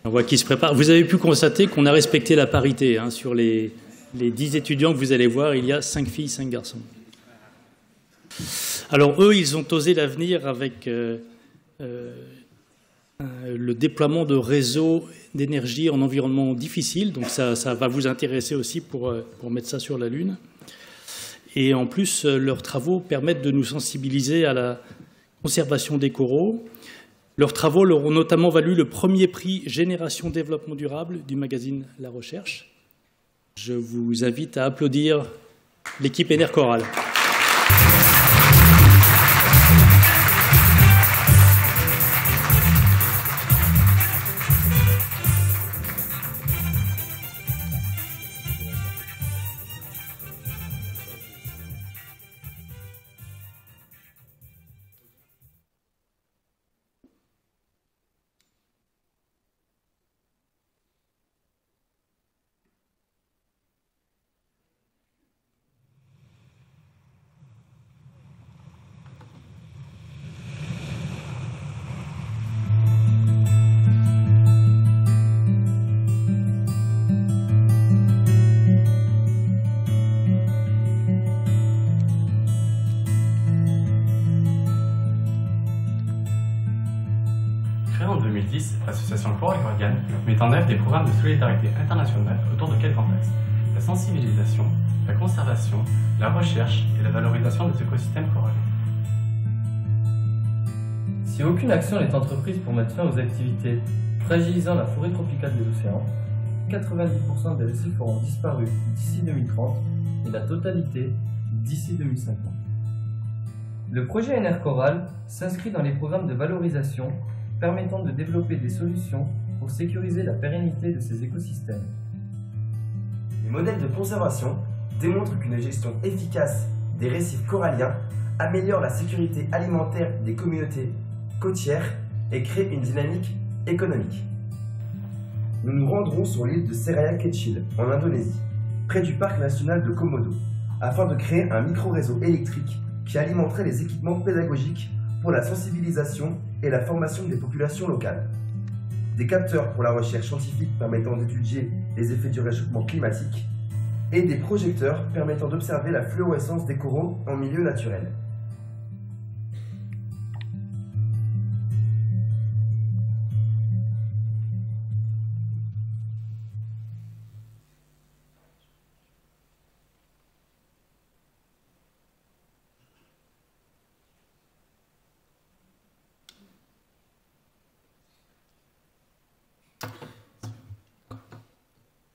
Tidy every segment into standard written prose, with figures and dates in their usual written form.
On voit qui se prépare. Vous avez pu constater qu'on a respecté la parité. Hein, sur les 10 étudiants que vous allez voir, il y a 5 filles, 5 garçons. Alors eux, ils ont osé l'avenir avec le déploiement de réseaux d'énergie en environnement difficile. Donc ça va vous intéresser aussi pour mettre ça sur la Lune. Et en plus, leurs travaux permettent de nous sensibiliser à la conservation des coraux. Leurs travaux leur ont notamment valu le premier prix Génération Développement Durable du magazine La Recherche. Je vous invite à applaudir l'équipe Enercoral. En 2010, l'association Coral Guardian met en œuvre des programmes de solidarité internationale autour de 4 grands axes: la sensibilisation, la conservation, la recherche et la valorisation des écosystèmes coralliens. Si aucune action n'est entreprise pour mettre fin aux activités fragilisant la forêt tropicale de l'océan, 90% des récifs auront disparu d'ici 2030 et la totalité d'ici 2050. Le projet Enercoral s'inscrit dans les programmes de valorisation permettant de développer des solutions pour sécuriser la pérennité de ces écosystèmes. Les modèles de conservation démontrent qu'une gestion efficace des récifs coralliens améliore la sécurité alimentaire des communautés côtières et crée une dynamique économique. Nous nous rendrons sur l'île de Seraya Kecil, en Indonésie, près du parc national de Komodo, afin de créer un micro-réseau électrique qui alimenterait les équipements pédagogiques pour la sensibilisation et la formation des populations locales. Des capteurs pour la recherche scientifique permettant d'étudier les effets du réchauffement climatique et des projecteurs permettant d'observer la fluorescence des coraux en milieu naturel.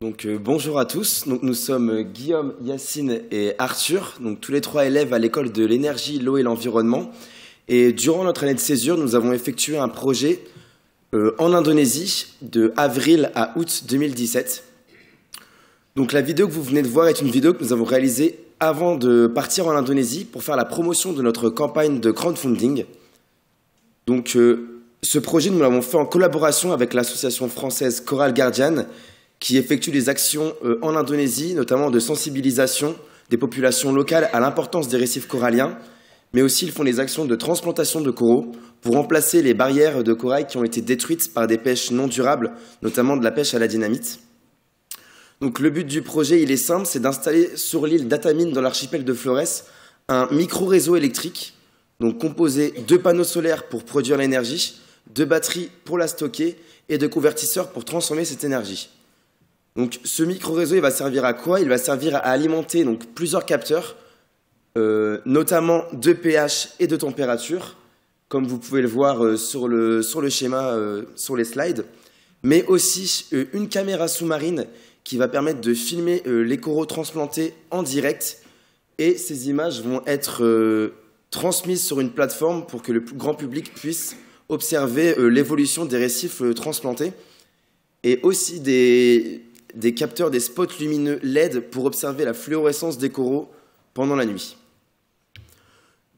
Donc bonjour à tous, donc, nous sommes Guillaume, Yacine et Arthur, donc tous les 3 élèves à l'école de l'énergie, l'eau et l'environnement. Et durant notre année de césure, nous avons effectué un projet en Indonésie de avril à août 2017. Donc la vidéo que vous venez de voir est une vidéo que nous avons réalisée avant de partir en Indonésie pour faire la promotion de notre campagne de crowdfunding. Donc ce projet, nous l'avons fait en collaboration avec l'association française Coral Guardian, qui effectue des actions en Indonésie, notamment de sensibilisation des populations locales à l'importance des récifs coralliens, mais aussi ils font des actions de transplantation de coraux pour remplacer les barrières de corail qui ont été détruites par des pêches non durables, notamment de la pêche à la dynamite. Donc le but du projet, il est simple, c'est d'installer sur l'île d'Atamin, dans l'archipel de Flores, un micro-réseau électrique, donc composé de panneaux solaires pour produire l'énergie, de batteries pour la stocker et de convertisseurs pour transformer cette énergie. Donc, ce micro-réseau, il va servir à quoi? Il va servir à alimenter donc, plusieurs capteurs, notamment de pH et de température, comme vous pouvez le voir sur le schéma, sur les slides, mais aussi une caméra sous-marine qui va permettre de filmer les coraux transplantés en direct, et ces images vont être transmises sur une plateforme pour que le plus grand public puisse observer l'évolution des récifs transplantés, et aussi des capteurs, des spots lumineux LED pour observer la fluorescence des coraux pendant la nuit.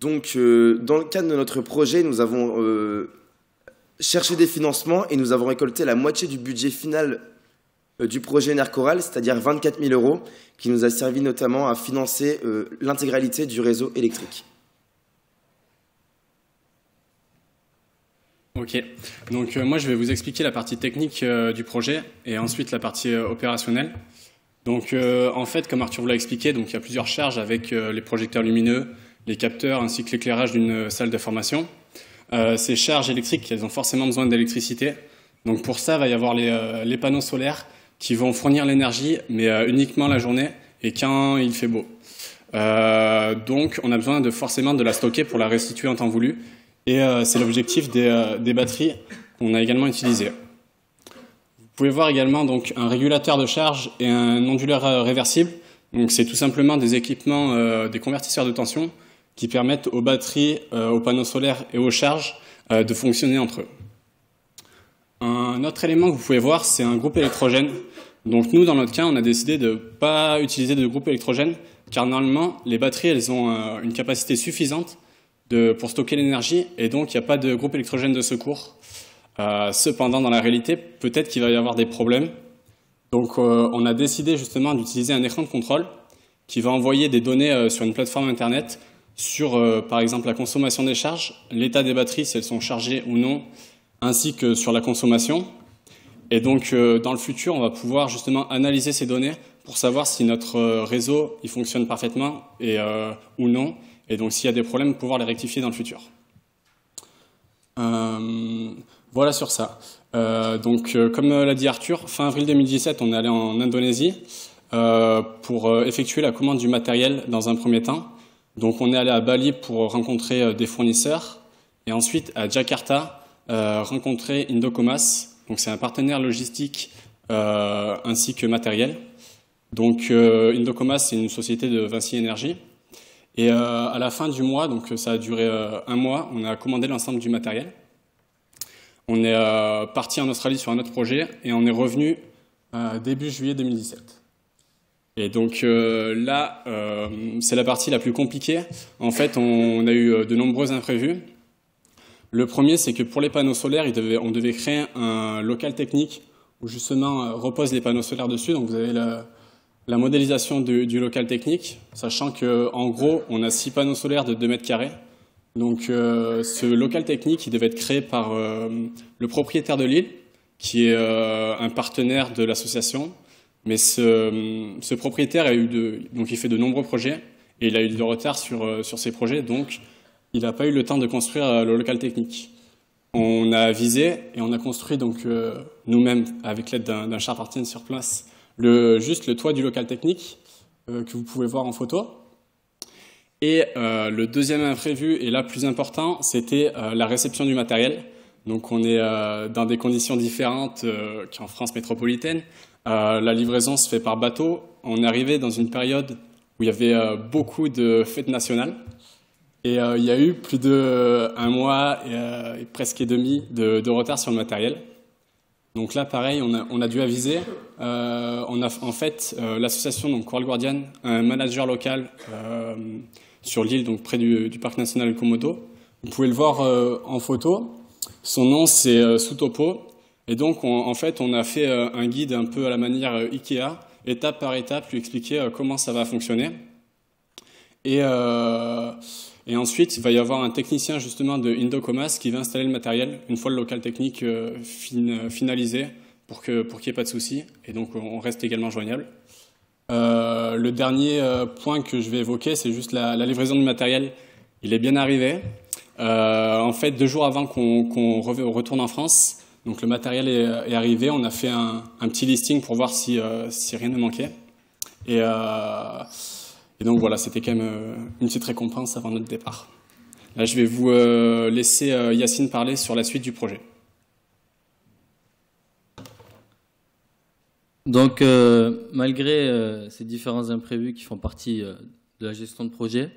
Donc, dans le cadre de notre projet, nous avons cherché des financements et nous avons récolté la moitié du budget final du projet Enercoral, c'est-à-dire 24 000 €, qui nous a servi notamment à financer l'intégralité du réseau électrique. Ok, donc moi je vais vous expliquer la partie technique du projet et ensuite la partie opérationnelle. Donc en fait, comme Arthur vous l'a expliqué, donc il y a plusieurs charges avec les projecteurs lumineux, les capteurs ainsi que l'éclairage d'une salle de formation. Ces charges électriques, elles ont forcément besoin d'électricité. Donc pour ça, il va y avoir les panneaux solaires qui vont fournir l'énergie, mais uniquement la journée et quand il fait beau. Donc on a besoin forcément de la stocker pour la restituer en temps voulu. Et c'est l'objectif des batteries qu'on a également utilisées. Vous pouvez voir également donc, un régulateur de charge et un onduleur réversible. Donc c'est tout simplement des équipements, des convertisseurs de tension qui permettent aux batteries, aux panneaux solaires et aux charges de fonctionner entre eux. Un autre élément que vous pouvez voir, c'est un groupe électrogène. Donc nous, dans notre cas, on a décidé de ne pas utiliser de groupe électrogène car normalement, les batteries, elles ont une capacité suffisante pour stocker l'énergie et donc il n'y a pas de groupe électrogène de secours. Cependant, dans la réalité, peut-être qu'il va y avoir des problèmes. Donc on a décidé justement d'utiliser un écran de contrôle qui va envoyer des données sur une plateforme internet sur par exemple la consommation des charges, l'état des batteries si elles sont chargées ou non, ainsi que sur la consommation. Et donc dans le futur, on va pouvoir justement analyser ces données pour savoir si notre réseau il fonctionne parfaitement ou non. Et donc, s'il y a des problèmes, pouvoir les rectifier dans le futur. Voilà sur ça. Comme l'a dit Arthur, fin avril 2017, on est allé en Indonésie pour effectuer la commande du matériel dans un premier temps. Donc, on est allé à Bali pour rencontrer des fournisseurs et ensuite à Jakarta rencontrer Indocomas. Donc, c'est un partenaire logistique ainsi que matériel. Donc, Indocomas, c'est une société de Vinci Énergie. Et à la fin du mois, donc ça a duré un mois, on a commandé l'ensemble du matériel. On est parti en Australie sur un autre projet et on est revenu début juillet 2017. Et donc là, c'est la partie la plus compliquée. En fait, on a eu de nombreux imprévus. Le premier, c'est que pour les panneaux solaires, on devait créer un local technique où justement reposent les panneaux solaires dessus. Donc vous avez la modélisation du local technique, sachant qu'en gros, on a 6 panneaux solaires de 2 mètres carrés. Donc ce local technique, il devait être créé par le propriétaire de l'île, qui est un partenaire de l'association. Mais ce propriétaire donc il fait de nombreux projets et il a eu du retard sur ses projets, donc il n'a pas eu le temps de construire le local technique. On a visé et on a construit donc nous-mêmes, avec l'aide d'un charpentier sur place, juste le toit du local technique que vous pouvez voir en photo. Et le deuxième imprévu, et là plus important, c'était la réception du matériel. Donc on est dans des conditions différentes qu'en France métropolitaine. La livraison se fait par bateau. On est arrivé dans une période où il y avait beaucoup de fêtes nationales. Et il y a eu plus d'1 mois et presque et demi de retard sur le matériel. Donc là, pareil, on a dû aviser. On a en fait l'association donc Coral Guardian, un manager local sur l'île, donc près du parc national Komodo. Vous pouvez le voir en photo. Son nom, c'est Sutopo. Et donc, en fait, on a fait un guide un peu à la manière Ikea, étape par étape, lui expliquer comment ça va fonctionner. Et ensuite, il va y avoir un technicien justement de Indocomas qui va installer le matériel une fois le local technique finalisé pour qu'il n'y ait pas de soucis. Et donc, on reste également joignable. Le dernier point que je vais évoquer, c'est juste la livraison du matériel. Il est bien arrivé. En fait, 2 jours avant qu'on retourne en France, donc le matériel est arrivé. On a fait un petit listing pour voir si rien ne manquait. Et donc voilà, c'était quand même une petite récompense avant notre départ. Là, je vais vous laisser Yacine parler sur la suite du projet. Donc, malgré ces différents imprévus qui font partie de la gestion de projet,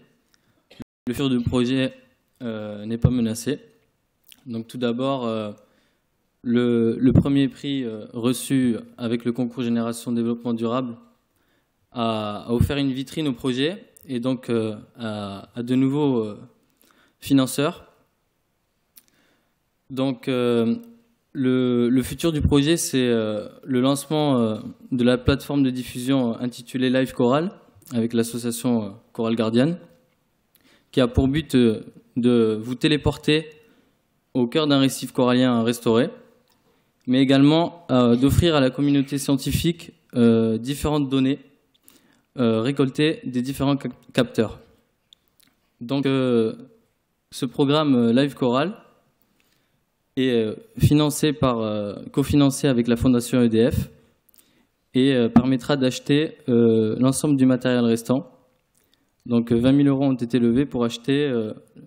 le futur du projet n'est pas menacé. Donc, tout d'abord, le premier prix reçu avec le concours Génération Développement Durable a offert une vitrine au projet et donc à de nouveaux financeurs. Donc, le futur du projet, c'est le lancement de la plateforme de diffusion intitulée Live Coral avec l'association Coral Guardian, qui a pour but de vous téléporter au cœur d'un récif corallien restauré, mais également d'offrir à la communauté scientifique différentes données récoltées des différents capteurs. Donc, ce programme Live Coral est cofinancé avec la Fondation EDF et permettra d'acheter l'ensemble du matériel restant. Donc 20 000 € ont été levés pour acheter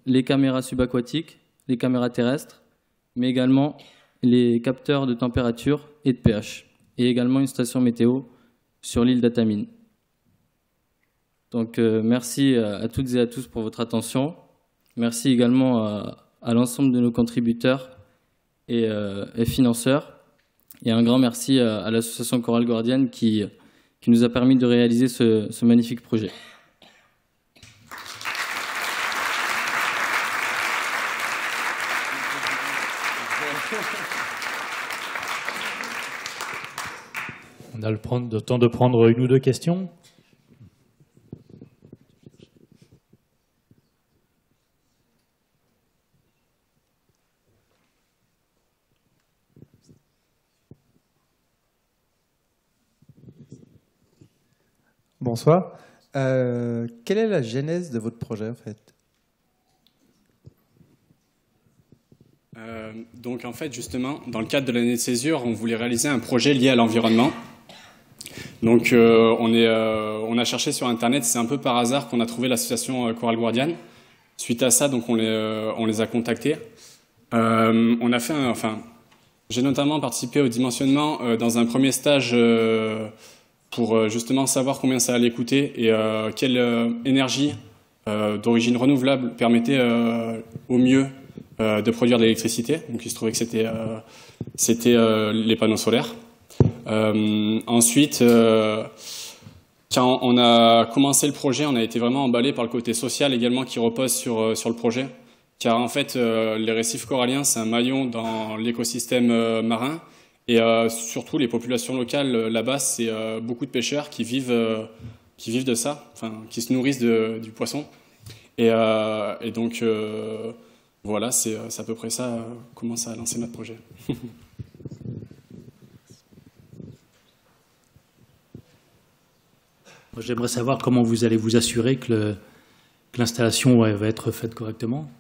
les caméras subaquatiques, les caméras terrestres, mais également les capteurs de température et de pH, et également une station météo sur l'île d'Atamine. Donc merci à toutes et à tous pour votre attention. Merci également à l'ensemble de nos contributeurs et financeurs. Et un grand merci à l'association Coral Guardian qui nous a permis de réaliser ce magnifique projet. On a le temps de prendre une ou deux questions. Bonsoir. Quelle est la genèse de votre projet en fait? Donc en fait justement, dans le cadre de l'année de césure, on voulait réaliser un projet lié à l'environnement. Donc on a cherché sur internet, c'est un peu par hasard qu'on a trouvé l'association Coral Guardian. Suite à ça, donc on les a contactés. On a fait j'ai notamment participé au dimensionnement dans un premier stage pour justement savoir combien ça allait coûter et quelle énergie d'origine renouvelable permettait au mieux de produire de l'électricité. Donc il se trouvait que c'était les panneaux solaires. Ensuite, quand on a commencé le projet, on a été vraiment emballé par le côté social également qui repose sur le projet. Car en fait, les récifs coralliens, c'est un maillon dans l'écosystème marin. Et surtout, les populations locales là-bas, c'est beaucoup de pêcheurs qui vivent de ça, qui se nourrissent du poisson. Et donc, voilà, c'est à peu près ça comment ça a lancé notre projet. J'aimerais savoir comment vous allez vous assurer que l'installation va être faite correctement.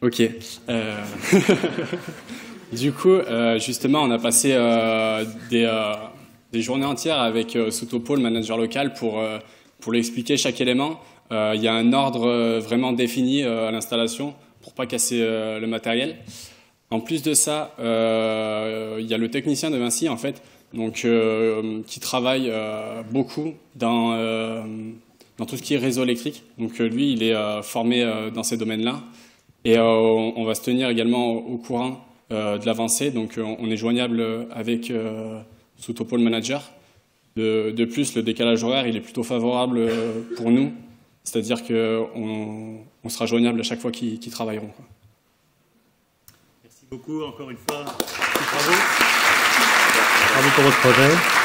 Ok. Du coup, justement, on a passé des journées entières avec Soutopo, le manager local, pour lui expliquer chaque élément. Il y a un ordre vraiment défini à l'installation pour pas casser le matériel. En plus de ça, il y a le technicien de Vinci, en fait, donc, qui travaille beaucoup dans tout ce qui est réseau électrique. Donc lui, il est formé dans ces domaines-là. Et on va se tenir également au courant de l'avancée. Donc on est joignable avec Soutopo, le manager. De plus, le décalage horaire, il est plutôt favorable pour nous. C'est-à-dire qu'on sera joignable à chaque fois qu'ils travailleront, quoi. Merci beaucoup encore une fois. Bravo. Bravo pour votre projet.